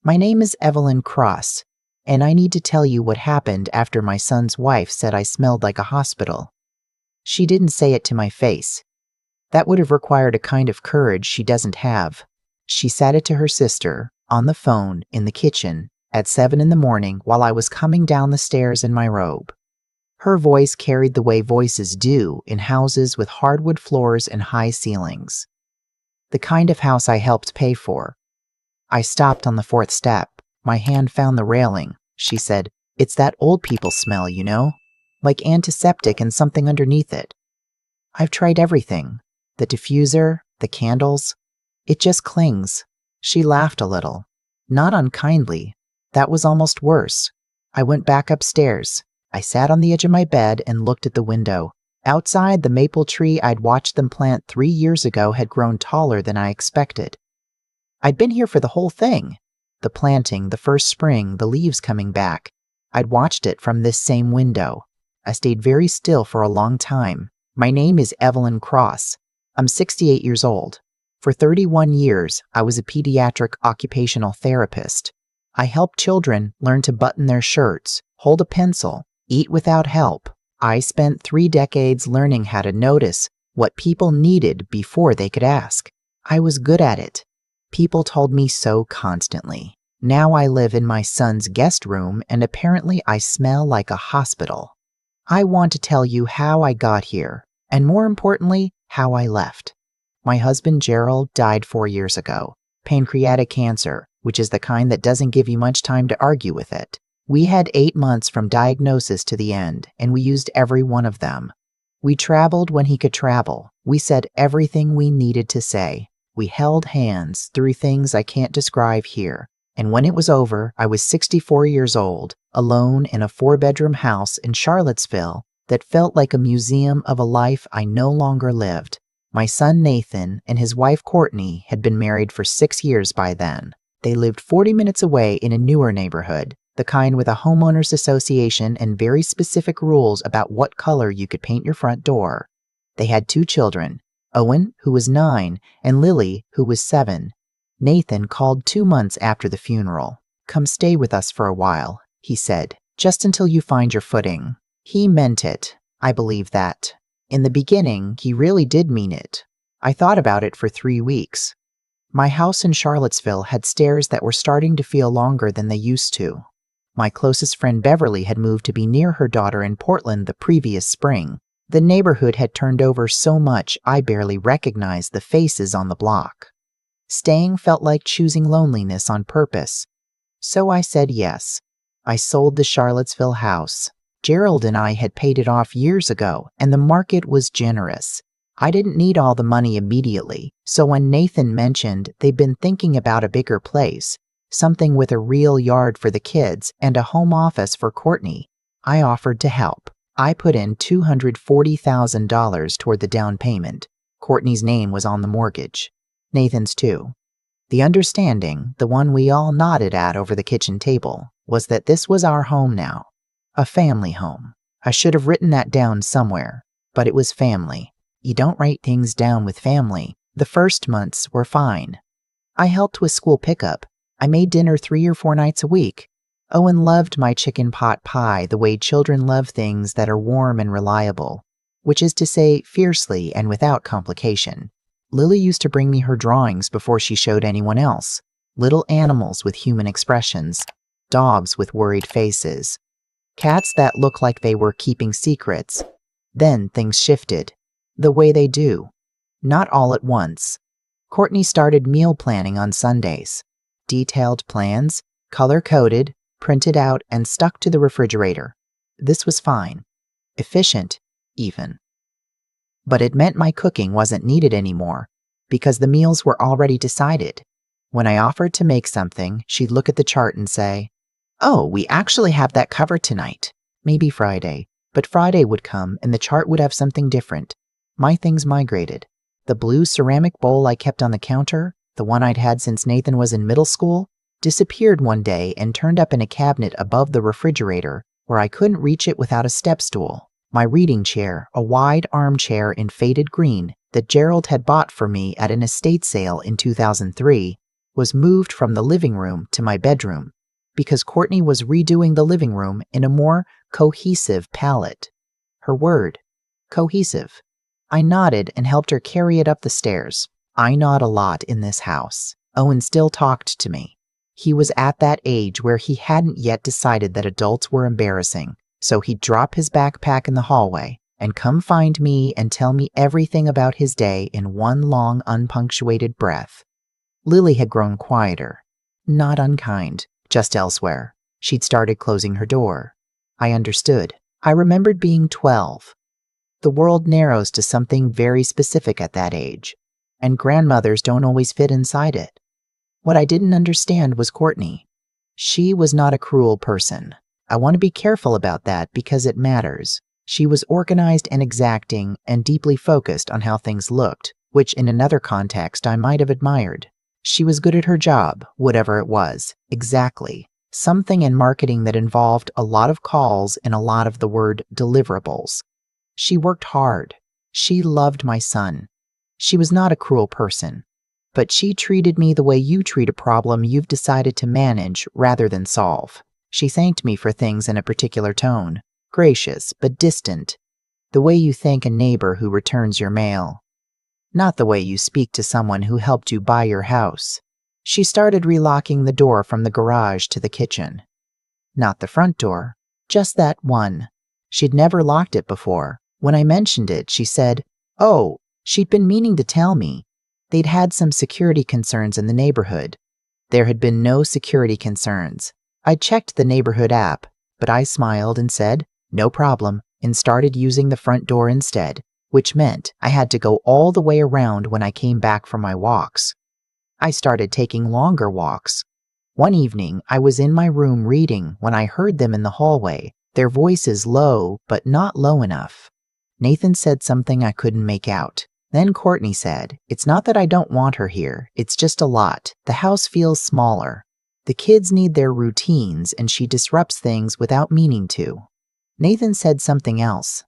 My name is Evelyn Cross, and I need to tell you what happened after my son's wife said I smelled like a hospital. She didn't say it to my face. That would have required a kind of courage she doesn't have. She said it to her sister, on the phone, in the kitchen, at 7 in the morning while I was coming down the stairs in my robe. Her voice carried the way voices do in houses with hardwood floors and high ceilings. The kind of house I helped pay for. I stopped on the 4th step. My hand found the railing. She said, "It's that old people smell, you know? Like antiseptic and something underneath it. I've tried everything. The diffuser, the candles. It just clings." She laughed a little. Not unkindly. That was almost worse. I went back upstairs. I sat on the edge of my bed and looked at the window. Outside, the maple tree I'd watched them plant 3 years ago had grown taller than I expected. I'd been here for the whole thing. The planting, the first spring, the leaves coming back. I'd watched it from this same window. I stayed very still for a long time. My name is Evelyn Cross. I'm 68 years old. For 31 years, I was a pediatric occupational therapist. I helped children learn to button their shirts, hold a pencil, eat without help. I spent 3 decades learning how to notice what people needed before they could ask. I was good at it. People told me so constantly. Now I live in my son's guest room and apparently I smell like a hospital. I want to tell you how I got here, and more importantly, how I left. My husband Gerald died 4 years ago. Pancreatic cancer, which is the kind that doesn't give you much time to argue with it. We had 8 months from diagnosis to the end, and we used every one of them. We traveled when he could travel. We said everything we needed to say. We held hands through things I can't describe here. And when it was over, I was 64 years old, alone in a 4-bedroom house in Charlottesville that felt like a museum of a life I no longer lived. My son Nathan and his wife Courtney had been married for 6 years by then. They lived 40 minutes away in a newer neighborhood, the kind with a homeowners association and very specific rules about what color you could paint your front door. They had 2 children, Owen, who was 9, and Lily, who was 7. Nathan called 2 months after the funeral. "Come stay with us for a while," he said, "just until you find your footing." He meant it. I believe that. In the beginning, he really did mean it. I thought about it for 3 weeks. My house in Charlottesville had stairs that were starting to feel longer than they used to. My closest friend Beverly had moved to be near her daughter in Portland the previous spring. The neighborhood had turned over so much I barely recognized the faces on the block. Staying felt like choosing loneliness on purpose. So I said yes. I sold the Charlottesville house. Gerald and I had paid it off years ago, and the market was generous. I didn't need all the money immediately, so when Nathan mentioned they'd been thinking about a bigger place, something with a real yard for the kids and a home office for Courtney, I offered to help. I put in $240,000 toward the down payment. Courtney's name was on the mortgage. Nathan's too. The understanding, the one we all nodded at over the kitchen table, was that this was our home now. A family home. I should have written that down somewhere, but it was family. You don't write things down with family. The first months were fine. I helped with school pickup. I made dinner 3 or 4 nights a week. Owen loved my chicken pot pie the way children love things that are warm and reliable, which is to say fiercely and without complication. Lily used to bring me her drawings before she showed anyone else. Little animals with human expressions, dogs with worried faces, cats that looked like they were keeping secrets. Then things shifted, the way they do. Not all at once. Courtney started meal planning on Sundays. Detailed plans, color-coded, printed out, and stuck to the refrigerator. This was fine. Efficient, even. But it meant my cooking wasn't needed anymore, because the meals were already decided. When I offered to make something, she'd look at the chart and say, "Oh, we actually have that covered tonight." Maybe Friday. But Friday would come and the chart would have something different. My things migrated. The blue ceramic bowl I kept on the counter, the one I'd had since Nathan was in middle school, disappeared one day and turned up in a cabinet above the refrigerator where I couldn't reach it without a step stool. My reading chair, a wide armchair in faded green that Gerald had bought for me at an estate sale in 2003, was moved from the living room to my bedroom because Courtney was redoing the living room in a more cohesive palette. Her word, cohesive. I nodded and helped her carry it up the stairs. I nod a lot in this house. Owen still talked to me. He was at that age where he hadn't yet decided that adults were embarrassing, so he'd drop his backpack in the hallway and come find me and tell me everything about his day in one long, unpunctuated breath. Lily had grown quieter. Not unkind, just elsewhere. She'd started closing her door. I understood. I remembered being 12. The world narrows to something very specific at that age, and grandmothers don't always fit inside it. What I didn't understand was Courtney. She was not a cruel person. I want to be careful about that because it matters. She was organized and exacting and deeply focused on how things looked, which in another context I might have admired. She was good at her job, whatever it was. Exactly. Something in marketing that involved a lot of calls and a lot of the word deliverables. She worked hard. She loved my son. She was not a cruel person, but she treated me the way you treat a problem you've decided to manage rather than solve. She thanked me for things in a particular tone, gracious but distant, the way you thank a neighbor who returns your mail. Not the way you speak to someone who helped you buy your house. She started relocking the door from the garage to the kitchen. Not the front door, just that one. She'd never locked it before. When I mentioned it, she said, "Oh, she'd been meaning to tell me. They'd had some security concerns in the neighborhood." There had been no security concerns. I checked the neighborhood app, but I smiled and said, "No problem," and started using the front door instead, which meant I had to go all the way around when I came back from my walks. I started taking longer walks. One evening, I was in my room reading when I heard them in the hallway, their voices low, but not low enough. Nathan said something I couldn't make out. Then Courtney said, "It's not that I don't want her here, it's just a lot. The house feels smaller. The kids need their routines and she disrupts things without meaning to." Nathan said something else.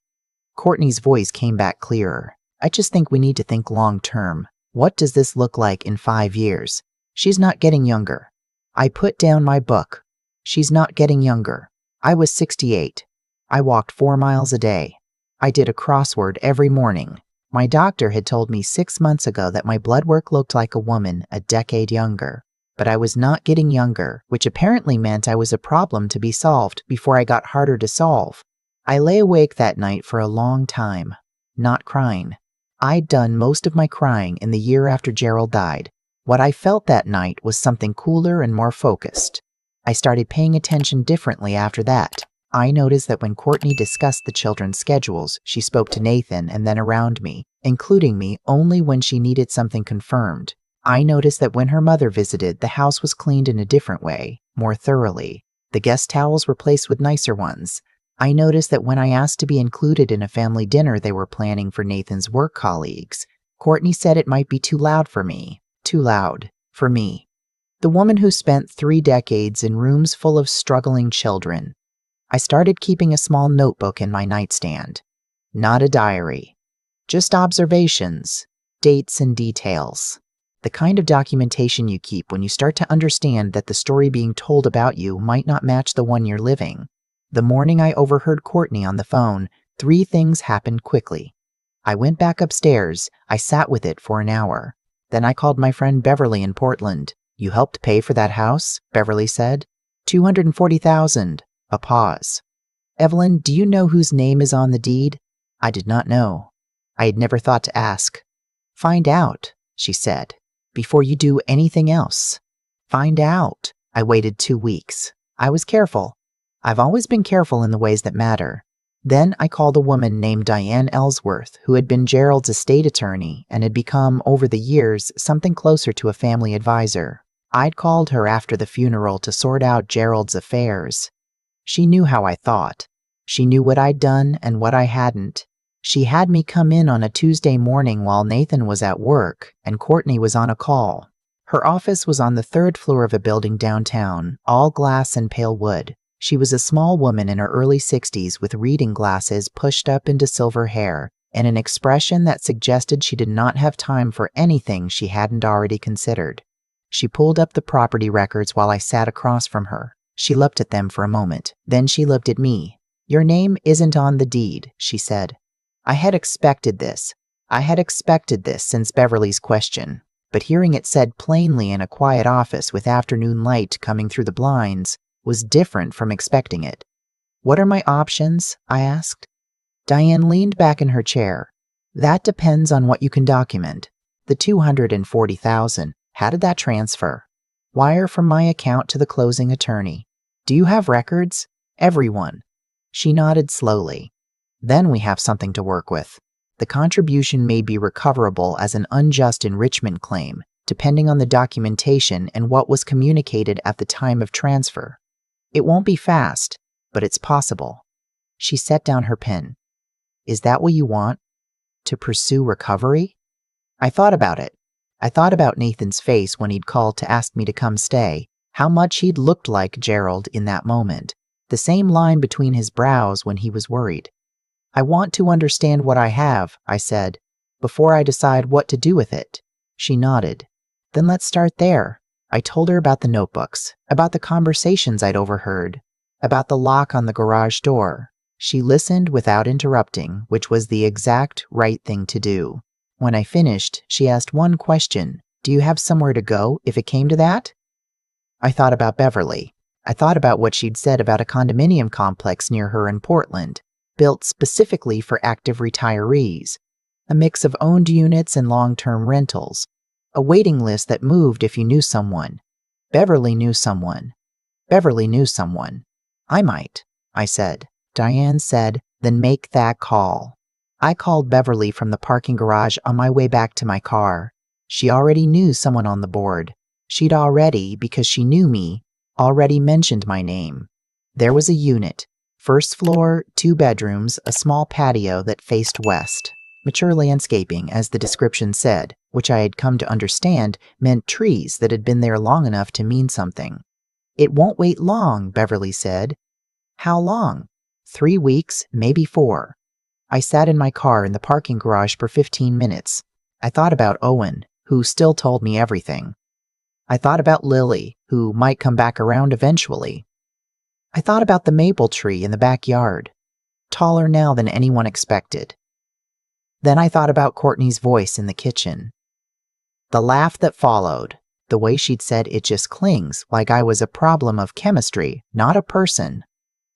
Courtney's voice came back clearer. "I just think we need to think long term. What does this look like in 5 years? She's not getting younger." I put down my book. She's not getting younger. I was 68. I walked 4 miles a day. I did a crossword every morning. My doctor had told me 6 months ago that my blood work looked like a woman a decade younger. But I was not getting younger, which apparently meant I was a problem to be solved before I got harder to solve. I lay awake that night for a long time, not crying. I'd done most of my crying in the year after Gerald died. What I felt that night was something cooler and more focused. I started paying attention differently after that. I noticed that when Courtney discussed the children's schedules, she spoke to Nathan and then around me, including me only when she needed something confirmed. I noticed that when her mother visited, the house was cleaned in a different way, more thoroughly. The guest towels were placed with nicer ones. I noticed that when I asked to be included in a family dinner they were planning for Nathan's work colleagues, Courtney said it might be too loud for me. Too loud. For me. The woman who spent 3 decades in rooms full of struggling children. I started keeping a small notebook in my nightstand. Not a diary. Just observations, dates and details. The kind of documentation you keep when you start to understand that the story being told about you might not match the one you're living. The morning I overheard Courtney on the phone, 3 things happened quickly. I went back upstairs. I sat with it for an hour. Then I called my friend Beverly in Portland. "You helped pay for that house?" Beverly said. $240,000. A pause. "Evelyn, do you know whose name is on the deed?" I did not know. I had never thought to ask. "Find out," she said, "before you do anything else. Find out." I waited 2 weeks. I was careful. I've always been careful in the ways that matter. Then I called a woman named Diane Ellsworth, who had been Gerald's estate attorney and had become, over the years, something closer to a family advisor. I'd called her after the funeral to sort out Gerald's affairs. She knew how I thought. She knew what I'd done and what I hadn't. She had me come in on a Tuesday morning while Nathan was at work and Courtney was on a call. Her office was on the 3rd floor of a building downtown, all glass and pale wood. She was a small woman in her early 60s with reading glasses pushed up into silver hair and an expression that suggested she did not have time for anything she hadn't already considered. She pulled up the property records while I sat across from her. She looked at them for a moment. Then she looked at me. "Your name isn't on the deed," she said. I had expected this. I had expected this since Beverly's question. But hearing it said plainly in a quiet office with afternoon light coming through the blinds was different from expecting it. "What are my options?" I asked. Diane leaned back in her chair. "That depends on what you can document. The $240,000. How did that transfer?" "Wire from my account to the closing attorney." "Do you have records?" "Everyone." She nodded slowly. "Then we have something to work with. The contribution may be recoverable as an unjust enrichment claim, depending on the documentation and what was communicated at the time of transfer. It won't be fast, but it's possible." She set down her pen. "Is that what you want? To pursue recovery?" I thought about it. I thought about Nathan's face when he'd called to ask me to come stay, how much he'd looked like Gerald in that moment, the same line between his brows when he was worried. "I want to understand what I have," I said, "before I decide what to do with it." She nodded. "Then let's start there." I told her about the notebooks, about the conversations I'd overheard, about the lock on the garage door. She listened without interrupting, which was the exact right thing to do. When I finished, she asked one question. "Do you have somewhere to go if it came to that?" I thought about Beverly. I thought about what she'd said about a condominium complex near her in Portland, built specifically for active retirees, a mix of owned units and long-term rentals, a waiting list that moved if you knew someone. Beverly knew someone. Beverly knew someone. I might, I said. Diane said, "Then make that call." I called Beverly from the parking garage on my way back to my car. She already knew someone on the board. She'd already, because she knew me, already mentioned my name. There was a unit. First floor, 2 bedrooms, a small patio that faced west. Mature landscaping, as the description said, which I had come to understand meant trees that had been there long enough to mean something. "It won't wait long," Beverly said. "How long?" 3 weeks, maybe 4. I sat in my car in the parking garage for 15 minutes. I thought about Owen, who still told me everything. I thought about Lily, who might come back around eventually. I thought about the maple tree in the backyard, taller now than anyone expected. Then I thought about Courtney's voice in the kitchen. The laugh that followed, the way she'd said it just clings, like I was a problem of chemistry, not a person.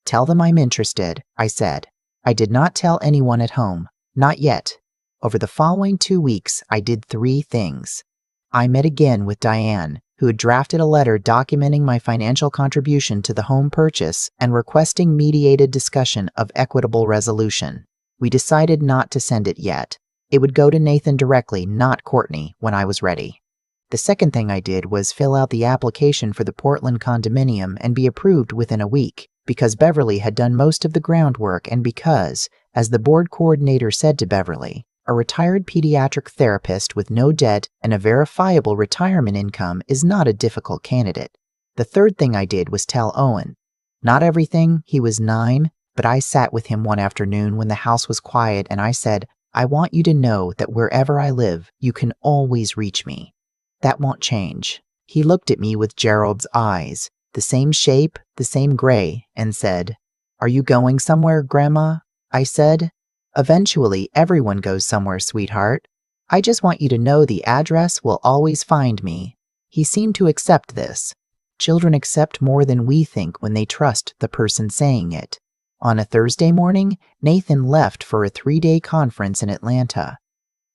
"Tell them I'm interested," I said. I did not tell anyone at home, not yet. Over the following 2 weeks, I did 3 things. I met again with Diane, who had drafted a letter documenting my financial contribution to the home purchase and requesting mediated discussion of equitable resolution. We decided not to send it yet. It would go to Nathan directly, not Courtney, when I was ready. The second thing I did was fill out the application for the Portland condominium and be approved within a week, because Beverly had done most of the groundwork and because, as the board coordinator said to Beverly, a retired pediatric therapist with no debt and a verifiable retirement income is not a difficult candidate. The third thing I did was tell Owen. Not everything, he was 9, but I sat with him one afternoon when the house was quiet and I said, "I want you to know that wherever I live, you can always reach me. That won't change." He looked at me with Gerald's eyes, the same shape, the same gray, and said, "Are you going somewhere, Grandma?" I said, "Eventually, everyone goes somewhere, sweetheart. I just want you to know the address will always find me." He seemed to accept this. Children accept more than we think when they trust the person saying it. On a Thursday morning, Nathan left for a 3-day conference in Atlanta.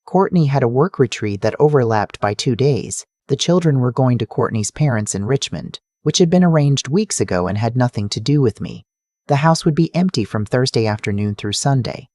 Courtney had a work retreat that overlapped by 2 days. The children were going to Courtney's parents in Richmond, which had been arranged weeks ago and had nothing to do with me. The house would be empty from Thursday afternoon through Sunday.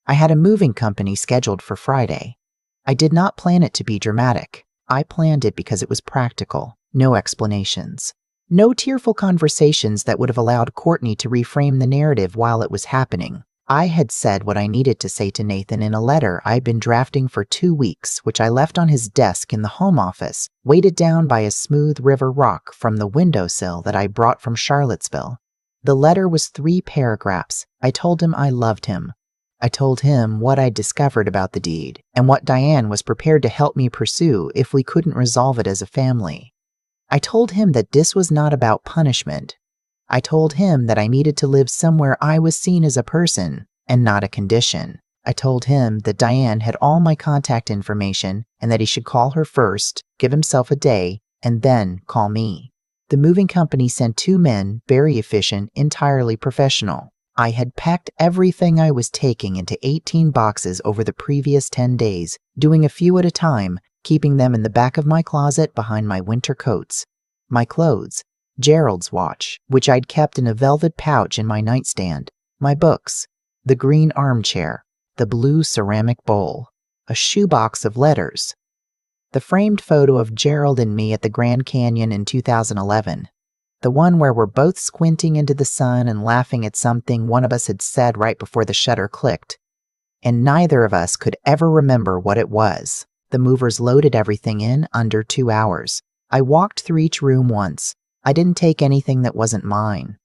I had a moving company scheduled for Friday. I did not plan it to be dramatic. I planned it because it was practical. No explanations. No tearful conversations that would have allowed Courtney to reframe the narrative while it was happening. I had said what I needed to say to Nathan in a letter I'd been drafting for 2 weeks, which I left on his desk in the home office, weighted down by a smooth river rock from the windowsill that I brought from Charlottesville. The letter was 3 paragraphs. I told him I loved him. I told him what I'd discovered about the deed, and what Diane was prepared to help me pursue if we couldn't resolve it as a family. I told him that this was not about punishment. I told him that I needed to live somewhere I was seen as a person and not a condition. I told him that Diane had all my contact information and that he should call her first, give himself a day, and then call me. The moving company sent 2 men, very efficient, entirely professional. I had packed everything I was taking into 18 boxes over the previous 10 days, doing a few at a time, keeping them in the back of my closet behind my winter coats. My clothes, Gerald's watch, which I'd kept in a velvet pouch in my nightstand, my books, the green armchair, the blue ceramic bowl, a shoebox of letters, the framed photo of Gerald and me at the Grand Canyon in 2011, the one where we're both squinting into the sun and laughing at something one of us had said right before the shutter clicked, and neither of us could ever remember what it was. The movers loaded everything in under 2 hours. I walked through each room once. I didn't take anything that wasn't mine.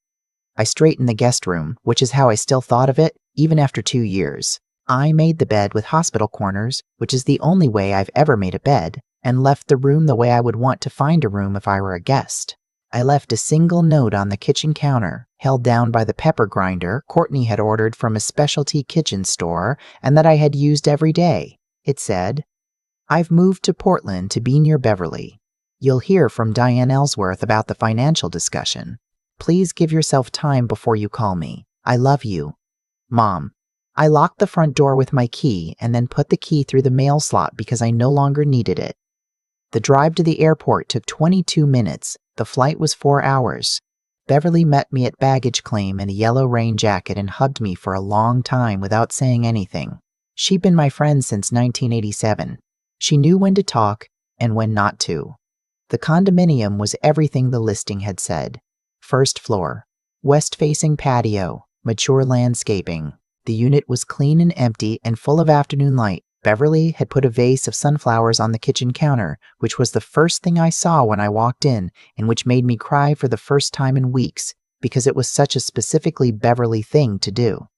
I straightened the guest room, which is how I still thought of it, even after 2 years. I made the bed with hospital corners, which is the only way I've ever made a bed, and left the room the way I would want to find a room if I were a guest. I left a single note on the kitchen counter, held down by the pepper grinder Courtney had ordered from a specialty kitchen store and that I had used every day. It said, "I've moved to Portland to be near Beverly. You'll hear from Diane Ellsworth about the financial discussion. Please give yourself time before you call me. I love you. Mom." I locked the front door with my key and then put the key through the mail slot because I no longer needed it. The drive to the airport took 22 minutes. The flight was 4 hours. Beverly met me at baggage claim in a yellow rain jacket and hugged me for a long time without saying anything. She'd been my friend since 1987. She knew when to talk and when not to. The condominium was everything the listing had said. First floor, west-facing patio, mature landscaping. The unit was clean and empty and full of afternoon light. Beverly had put a vase of sunflowers on the kitchen counter, which was the first thing I saw when I walked in, and which made me cry for the first time in weeks, because it was such a specifically Beverly thing to do.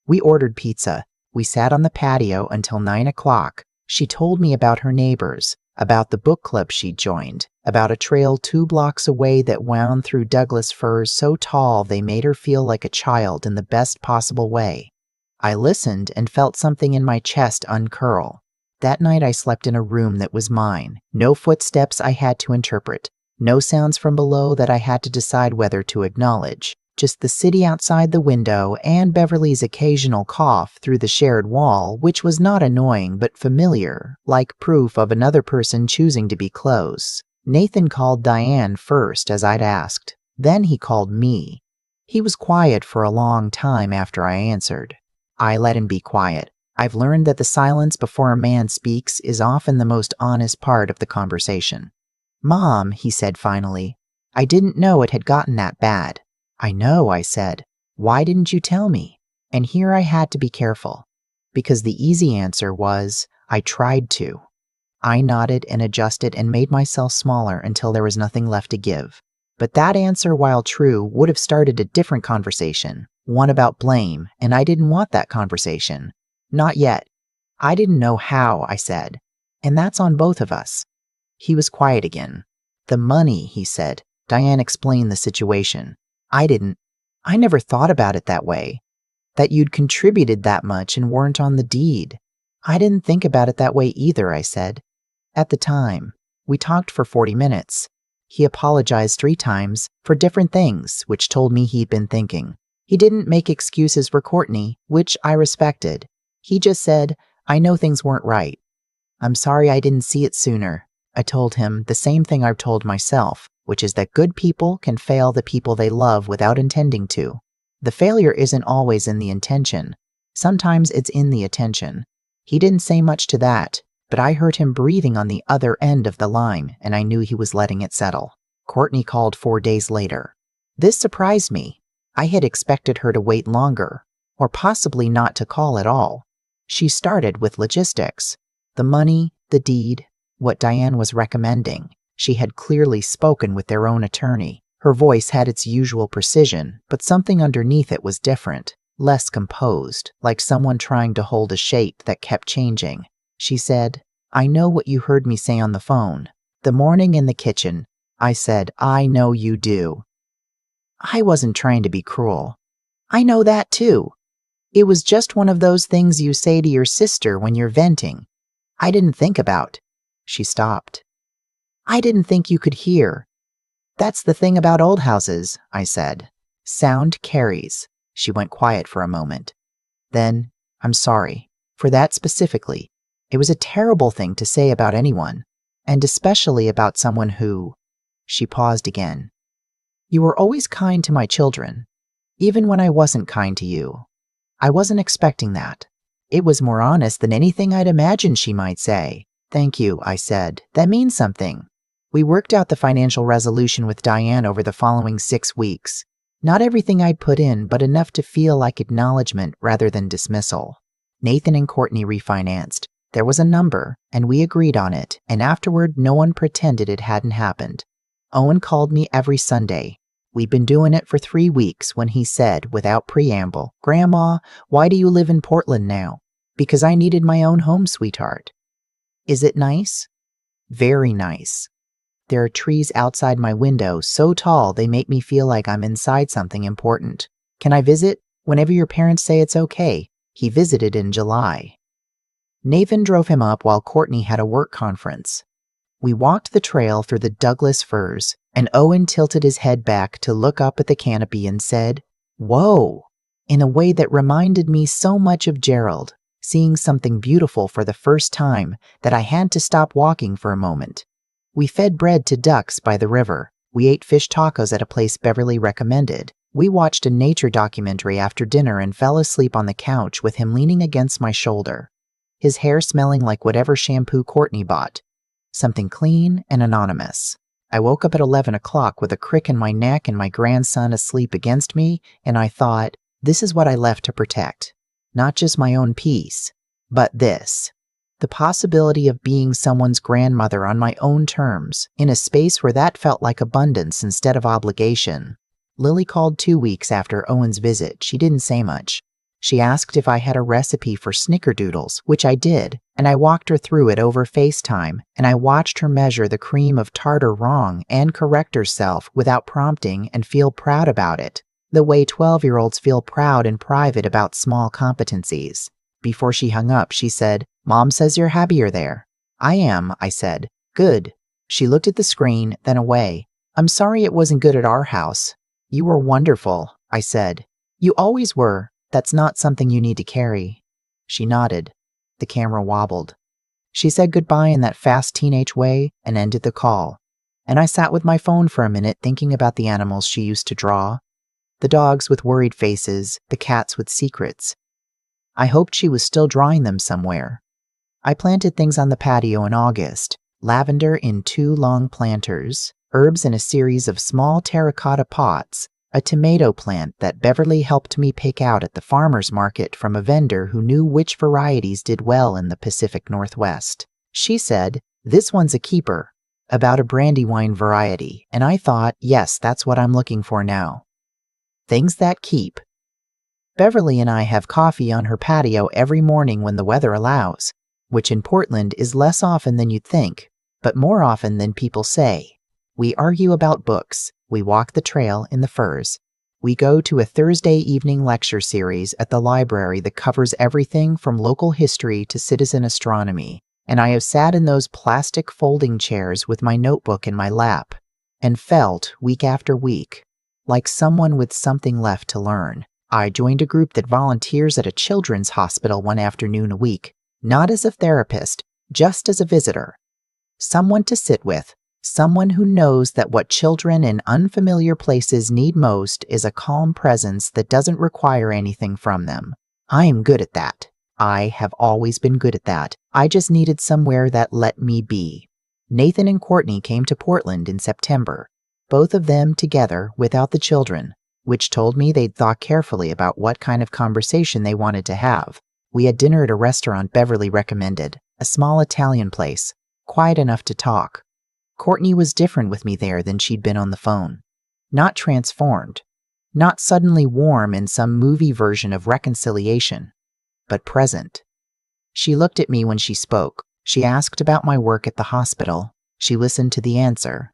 We ordered pizza. We sat on the patio until 9 o'clock. She told me about her neighbors, about the book club she'd joined, about a trail 2 blocks away that wound through Douglas firs so tall they made her feel like a child in the best possible way. I listened and felt something in my chest uncurl. That night I slept in a room that was mine. No footsteps I had to interpret. No sounds from below that I had to decide whether to acknowledge. Just the city outside the window and Beverly's occasional cough through the shared wall, which was not annoying but familiar, like proof of another person choosing to be close. Nathan called Diane first, as I'd asked. Then he called me. He was quiet for a long time after I answered. I let him be quiet. I've learned that the silence before a man speaks is often the most honest part of the conversation. "Mom," he said finally, "I didn't know it had gotten that bad." "I know," I said. "Why didn't you tell me?" And here I had to be careful, because the easy answer was, I tried to. I nodded and adjusted and made myself smaller until there was nothing left to give. But that answer, while true, would have started a different conversation, one about blame, and I didn't want that conversation. Not yet. I didn't know how, I said. And that's on both of us. He was quiet again. "The money," he said. Diane explained the situation. I never thought about it that way. That you'd contributed that much and weren't on the deed. "I didn't think about it that way either," I said. "At the time." We talked for 40 minutes. He apologized 3 times for different things, which told me he'd been thinking. He didn't make excuses for Courtney, which I respected. He just said, "I know things weren't right. I'm sorry I didn't see it sooner." I told him the same thing I've told myself, which is that good people can fail the people they love without intending to. The failure isn't always in the intention. Sometimes it's in the attention. He didn't say much to that, but I heard him breathing on the other end of the line, and I knew he was letting it settle. Courtney called 4 days later. This surprised me. I had expected her to wait longer, or possibly not to call at all. She started with logistics. The money, the deed, what Diane was recommending. She had clearly spoken with their own attorney. Her voice had its usual precision, but something underneath it was different, less composed, like someone trying to hold a shape that kept changing. She said, "I know what you heard me say on the phone. The morning in the kitchen, I said, I know you do. I wasn't trying to be cruel. I know that too. It was just one of those things you say to your sister when you're venting. I didn't think about. She stopped. I didn't think you could hear. That's the thing about old houses, I said. Sound carries. She went quiet for a moment. Then, I'm sorry. For that specifically. It was a terrible thing to say about anyone, and especially about someone who... She paused again. You were always kind to my children, even when I wasn't kind to you. I wasn't expecting that. It was more honest than anything I'd imagined she might say. Thank you, I said. That means something. We worked out the financial resolution with Diane over the following 6 weeks. Not everything I'd put in, but enough to feel like acknowledgement rather than dismissal. Nathan and Courtney refinanced. There was a number, and we agreed on it, and afterward no one pretended it hadn't happened. Owen called me every Sunday. We'd been doing it for 3 weeks when he said, without preamble, Grandma, why do you live in Portland now? Because I needed my own home, sweetheart. Is it nice? Very nice. There are trees outside my window so tall they make me feel like I'm inside something important. Can I visit? Whenever your parents say it's okay. He visited in July. Nathan drove him up while Courtney had a work conference. We walked the trail through the Douglas firs, and Owen tilted his head back to look up at the canopy and said, Whoa, in a way that reminded me so much of Gerald, seeing something beautiful for the first time that I had to stop walking for a moment. We fed bread to ducks by the river. We ate fish tacos at a place Beverly recommended. We watched a nature documentary after dinner and fell asleep on the couch with him leaning against my shoulder, his hair smelling like whatever shampoo Courtney bought. Something clean and anonymous. I woke up at 11 o'clock with a crick in my neck and my grandson asleep against me, and I thought, this is what I left to protect. Not just my own peace, but this. The possibility of being someone's grandmother on my own terms, in a space where that felt like abundance instead of obligation. Lily called 2 weeks after Owen's visit. She didn't say much. She asked if I had a recipe for snickerdoodles, which I did, and I walked her through it over FaceTime, and I watched her measure the cream of tartar wrong and correct herself without prompting and feel proud about it, the way 12-year-olds feel proud in private about small competencies. Before she hung up, she said, Mom says you're happier there. I am, I said. Good. She looked at the screen, then away. I'm sorry it wasn't good at our house. You were wonderful, I said. You always were. That's not something you need to carry. She nodded. The camera wobbled. She said goodbye in that fast teenage way and ended the call. And I sat with my phone for a minute thinking about the animals she used to draw. The dogs with worried faces, the cats with secrets. I hoped she was still drawing them somewhere. I planted things on the patio in August. Lavender in 2 long planters, herbs in a series of small terracotta pots, a tomato plant that Beverly helped me pick out at the farmer's market from a vendor who knew which varieties did well in the Pacific Northwest. She said, this one's a keeper, about a brandywine variety, and I thought, yes, that's what I'm looking for now. Things that keep. Beverly and I have coffee on her patio every morning when the weather allows, which in Portland is less often than you'd think, but more often than people say. We argue about books. We walk the trail in the firs. We go to a Thursday evening lecture series at the library that covers everything from local history to citizen astronomy, and I have sat in those plastic folding chairs with my notebook in my lap and felt, week after week, like someone with something left to learn. I joined a group that volunteers at a children's hospital one afternoon a week, not as a therapist, just as a visitor. Someone to sit with. Someone who knows that what children in unfamiliar places need most is a calm presence that doesn't require anything from them. I am good at that. I have always been good at that. I just needed somewhere that let me be. Nathan and Courtney came to Portland in September, both of them together without the children, which told me they'd thought carefully about what kind of conversation they wanted to have. We had dinner at a restaurant Beverly recommended, a small Italian place, quiet enough to talk. Courtney was different with me there than she'd been on the phone. Not transformed. Not suddenly warm in some movie version of reconciliation, but present. She looked at me when she spoke. She asked about my work at the hospital. She listened to the answer.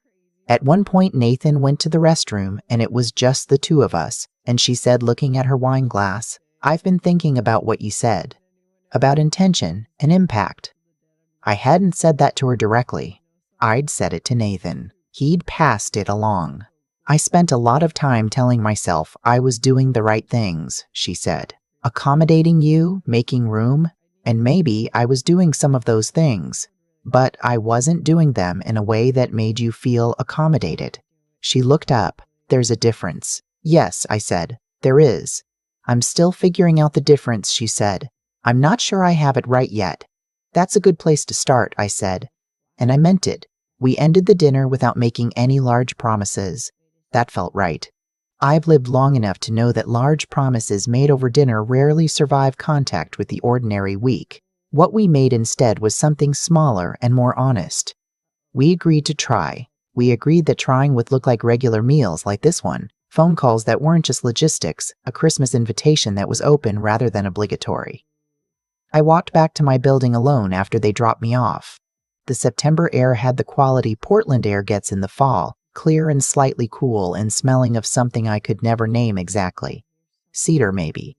At one point, Nathan went to the restroom and it was just the two of us, and she said, looking at her wine glass, "I've been thinking about what you said. About intention and impact." I hadn't said that to her directly. I'd said it to Nathan. He'd passed it along. "I spent a lot of time telling myself I was doing the right things," she said. "Accommodating you, making room, and maybe I was doing some of those things, but I wasn't doing them in a way that made you feel accommodated." She looked up. "There's a difference." "Yes," I said, "there is." "I'm still figuring out the difference," she said. "I'm not sure I have it right yet." "That's a good place to start," I said. And I meant it. We ended the dinner without making any large promises. That felt right. I've lived long enough to know that large promises made over dinner rarely survive contact with the ordinary week. What we made instead was something smaller and more honest. We agreed to try. We agreed that trying would look like regular meals like this one, phone calls that weren't just logistics, a Christmas invitation that was open rather than obligatory. I walked back to my building alone after they dropped me off. The September air had the quality Portland air gets in the fall, clear and slightly cool and smelling of something I could never name exactly. Cedar, maybe.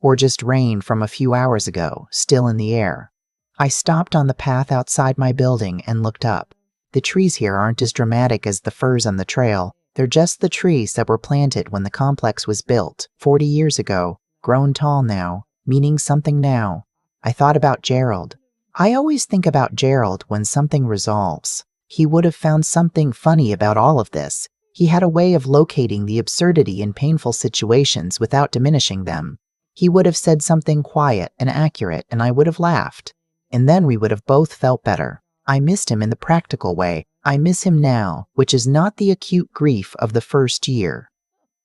Or just rain from a few hours ago, still in the air. I stopped on the path outside my building and looked up. The trees here aren't as dramatic as the firs on the trail. They're just the trees that were planted when the complex was built, 40 years ago, grown tall now, meaning something now. I thought about Gerald. I always think about Gerald when something resolves. He would have found something funny about all of this. He had a way of locating the absurdity in painful situations without diminishing them. He would have said something quiet and accurate, and I would have laughed. And then we would have both felt better. I missed him in the practical way. I miss him now, which is not the acute grief of the first year,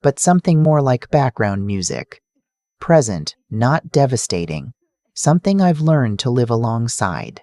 but something more like background music. Present, not devastating. Something I've learned to live alongside.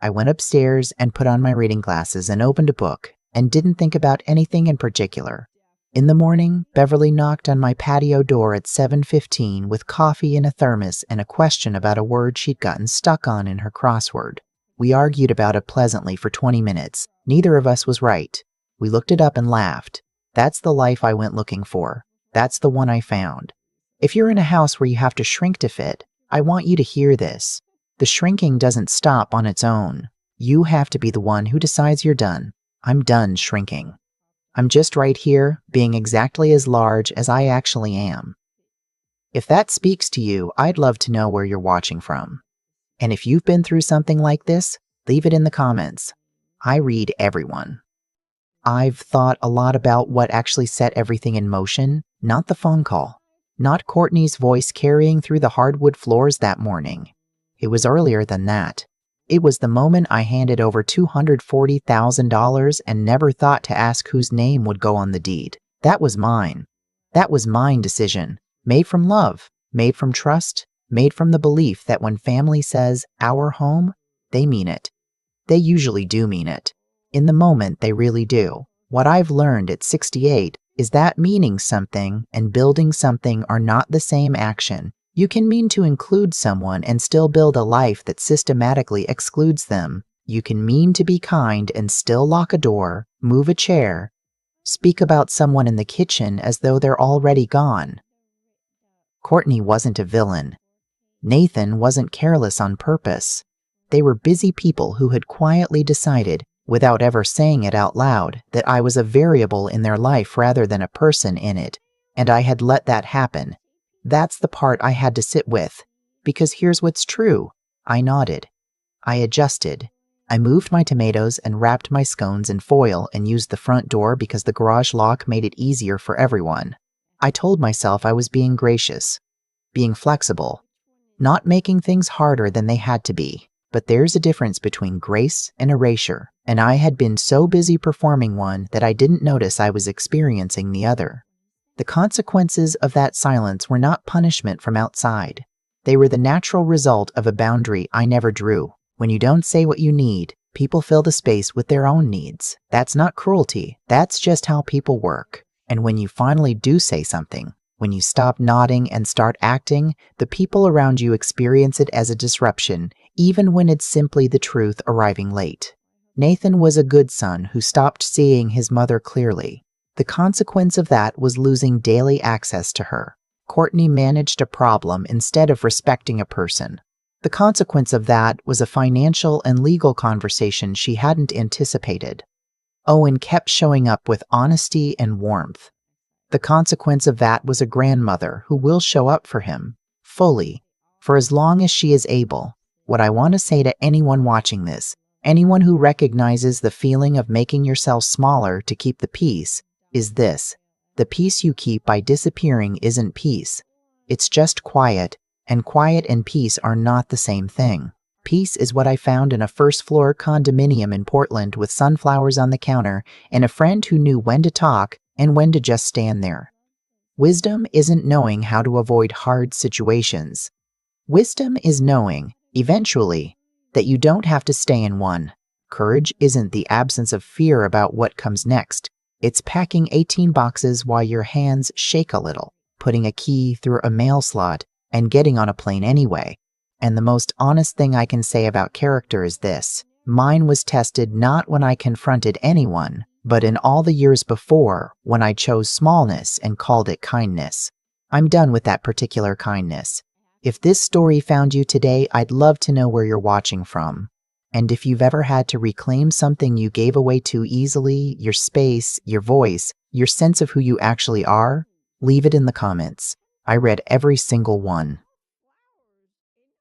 I went upstairs and put on my reading glasses and opened a book and didn't think about anything in particular. In the morning, Beverly knocked on my patio door at 7:15 with coffee in a thermos and a question about a word she'd gotten stuck on in her crossword. We argued about it pleasantly for 20 minutes. Neither of us was right. We looked it up and laughed. That's the life I went looking for. That's the one I found. If you're in a house where you have to shrink to fit, I want you to hear this. The shrinking doesn't stop on its own. You have to be the one who decides you're done. I'm done shrinking. I'm just right here, being exactly as large as I actually am. If that speaks to you, I'd love to know where you're watching from. And if you've been through something like this, leave it in the comments. I read everyone. I've thought a lot about what actually set everything in motion, not the phone call. Not Courtney's voice carrying through the hardwood floors that morning. It was earlier than that. It was the moment I handed over $240,000 and never thought to ask whose name would go on the deed. That was mine. That was mine decision. Made from love, made from trust, made from the belief that when family says, "our home," they mean it. They usually do mean it. In the moment, they really do. What I've learned at 68 is that meaning something and building something are not the same action. You can mean to include someone and still build a life that systematically excludes them. You can mean to be kind and still lock a door, move a chair, speak about someone in the kitchen as though they're already gone. Courtney wasn't a villain. Nathan wasn't careless on purpose. They were busy people who had quietly decided, without ever saying it out loud, that I was a variable in their life rather than a person in it, and I had let that happen. That's the part I had to sit with, because here's what's true. I nodded. I adjusted. I moved my tomatoes and wrapped my scones in foil and used the front door because the garage lock made it easier for everyone. I told myself I was being gracious, being flexible, not making things harder than they had to be. But there's a difference between grace and erasure, and I had been so busy performing one that I didn't notice I was experiencing the other. The consequences of that silence were not punishment from outside. They were the natural result of a boundary I never drew. When you don't say what you need, people fill the space with their own needs. That's not cruelty. That's just how people work. And when you finally do say something, when you stop nodding and start acting, the people around you experience it as a disruption, even when it's simply the truth arriving late. Nathan was a good son who stopped seeing his mother clearly. The consequence of that was losing daily access to her. Courtney managed a problem instead of respecting a person. The consequence of that was a financial and legal conversation she hadn't anticipated. Owen kept showing up with honesty and warmth. The consequence of that was a grandmother who will show up for him, fully, for as long as she is able. What I want to say to anyone watching this, anyone who recognizes the feeling of making yourself smaller to keep the peace, is this: the peace you keep by disappearing isn't peace. It's just quiet, and quiet and peace are not the same thing. Peace is what I found in a first-floor condominium in Portland with sunflowers on the counter and a friend who knew when to talk and when to just stand there. Wisdom isn't knowing how to avoid hard situations. Wisdom is knowing, eventually, that you don't have to stay in one. Courage isn't the absence of fear about what comes next. It's packing 18 boxes while your hands shake a little, putting a key through a mail slot, and getting on a plane anyway. And the most honest thing I can say about character is this: mine was tested not when I confronted anyone, but in all the years before, when I chose smallness and called it kindness. I'm done with that particular kindness. If this story found you today, I'd love to know where you're watching from. And if you've ever had to reclaim something you gave away too easily, your space, your voice, your sense of who you actually are, leave it in the comments. I read every single one.